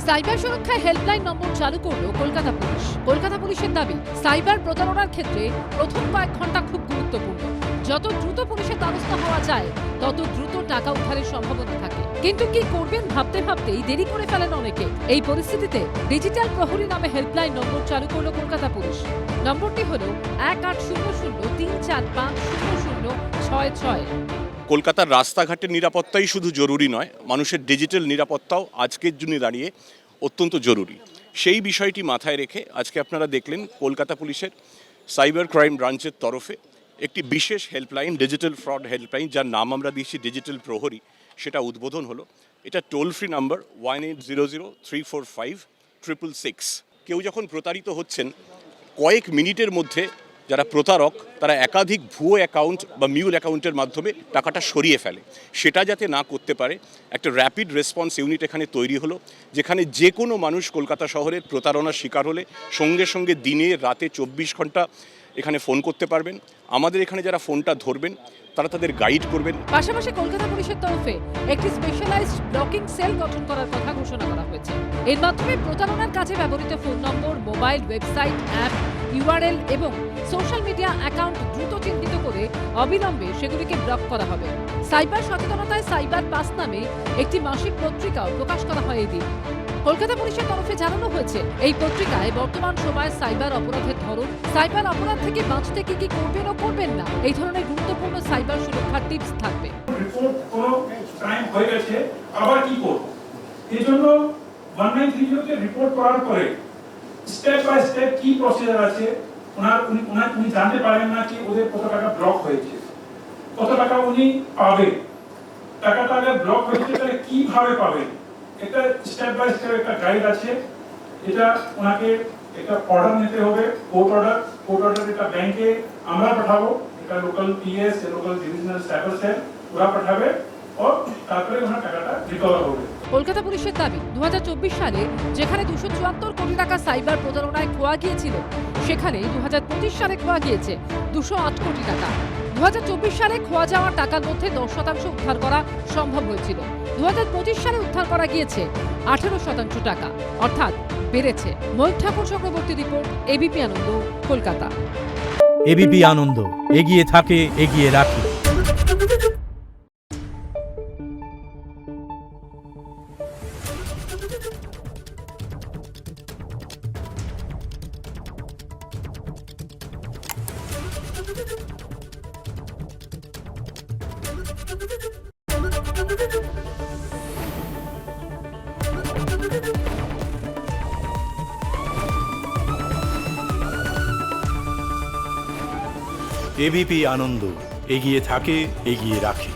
Cyber সুরক্ষায় helpline number চালু করলো কলকাতা পুলিশ। কলকাতা পুলিশের দাবি, সাইবার প্রতারণার ক্ষেত্রে প্রথম কয়েক ঘন্টা খুব গুরুত্বপূর্ণ। যত দ্রুত পুলিশের দ্বারস্থ হওয়া যায় তত দ্রুত টাকা উদ্ধারের সম্ভাবনা থাকে। কিন্তু কি করবেন ভাবতে ভাবতেই দেরি করে ফেলেন অনেকে। এই পরিস্থিতিতে ডিজিটাল প্রহরী নামে হেল্পলাইন নম্বর চালু করলো কলকাতা পুলিশ। নম্বরটি হলো 1800-345-0066। কলকাতার রাস্তাঘাটের নিরাপত্তাই শুধু জরুরি নয়, মানুষের ডিজিটাল নিরাপত্তাও আজকের দিনে দাঁড়িয়ে অত্যন্ত জরুরি। সেই বিষয়টি মাথায় রেখে আজকে আপনারা দেখলেন কলকাতা পুলিশের সাইবার ক্রাইম ব্রাঞ্চের তরফে একটি বিশেষ হেল্পলাইন, ডিজিটাল ফ্রড হেল্পলাইন, যার নাম আমরা দিয়েছি ডিজিটাল প্রহরী, সেটা উদ্বোধন হলো। এটা টোল ফ্রি নাম্বার 1800-345-666। কেউ যখন প্রতারিত হচ্ছেন, কয়েক মিনিটের মধ্যে যারা প্রতারক তারা একাধিক ভুয়ো অ্যাকাউন্ট বা মিউল অ্যাকাউন্টের মাধ্যমে টাকাটা সরিয়ে ফেলে। সেটা যাতে না করতে পারে, একটা র্যাপিড রেসপন্স ইউনিট এখানে তৈরি হলো, যেখানে যে কোনো মানুষ কলকাতা শহরের প্রতারণার শিকার হলে সঙ্গে সঙ্গে দিনে রাতে 24 ঘন্টা এখানে ফোন করতে পারবেন। আমাদের এখানে যারা ফোনটা ধরবেন তারা তাদের গাইড করবেন। পাশাপাশি কলকাতা পুলিশের তরফে একটি স্পেশালাইজড ব্লকিং সেল গঠন করার কথা ঘোষণা করা হয়েছে। এর মাধ্যমে প্রতারণার কাজে ব্যবহৃত ফোন নম্বর, মোবাইল, ওয়েবসাইট, অ্যাপ, ইউআরএল এবং সোশ্যাল মিডিয়া অ্যাকাউন্ট দ্রুত চিহ্নিত করে অবিলম্বে সেগুলিকে ব্লক করা হবে। সাইবার সচেতনতায় সাইবার পাস নামে একটি মাসিক পত্রিকাও প্রকাশ করা হয় এই দিন। কলকাতা পুলিশের তরফে জানানো হয়েছে, এই পত্রিকায় বর্তমান সময়ে সাইবার অপরাধের ধরন, সাইবার অপরাধ থেকে বাঁচতে কি কি করবেন ও করবেন না, এই ধরনের গুরুত্বপূর্ণ সাইবার সুরক্ষার টিপস থাকবে। রিপোর্ট কোনো ক্রাইম হয়ে গেছে, আবার কি করব, এই জন্য 1930 তে রিপোর্ট করার পরে স্টেপ বাই স্টেপ কি প্রসিজার আছে উনি জানতে পারেন না কি ওদের কত টাকা ব্লক হয়েছে, কত টাকা উনি পাবে, টাকাটা আগে ব্লক হয়েছে তাহলে কিভাবে পাবেন, একটা স্টেপ বাই স্টেপ একটা গাইড আছে। এটা ওনাকে একটা অর্ডার নিতে হবে, কোর্ট অর্ডার এটা ব্যাংকে আমরা পাঠাবো, এটা local PS, local divisional cyber cell ওরা পাঠাবে, ও তারপরে ওনার টাকাটা রিকভার হবে। কলকাতা পুলিশের দাবি, 2024 সালে যেখানে 274 কোটি টাকা সাইবার প্রতারণায় খোয়া গিয়েছিল, সেখানে 2025 সালে খোয়া গিয়েছে 208 কোটি টাকা। 2024 সালে খোয়া যাওয়া টাকার মধ্যে 10% উদ্ধার করা সম্ভব হয়েছিল। 2025 সালে উদ্ধার করা গিয়েছে 18% টাকা, অর্থাৎ বেড়েছে। ময়ূর ঠাকুর চক্রবর্তী রিপোর্ট, এবিপি আনন্দ, কলকাতা। এবিপি আনন্দ, এগিয়ে থাকে, এগিয়ে রাখে। এবিপি আনন্দ, এগিয়ে থাকে, এগিয়ে রাখে।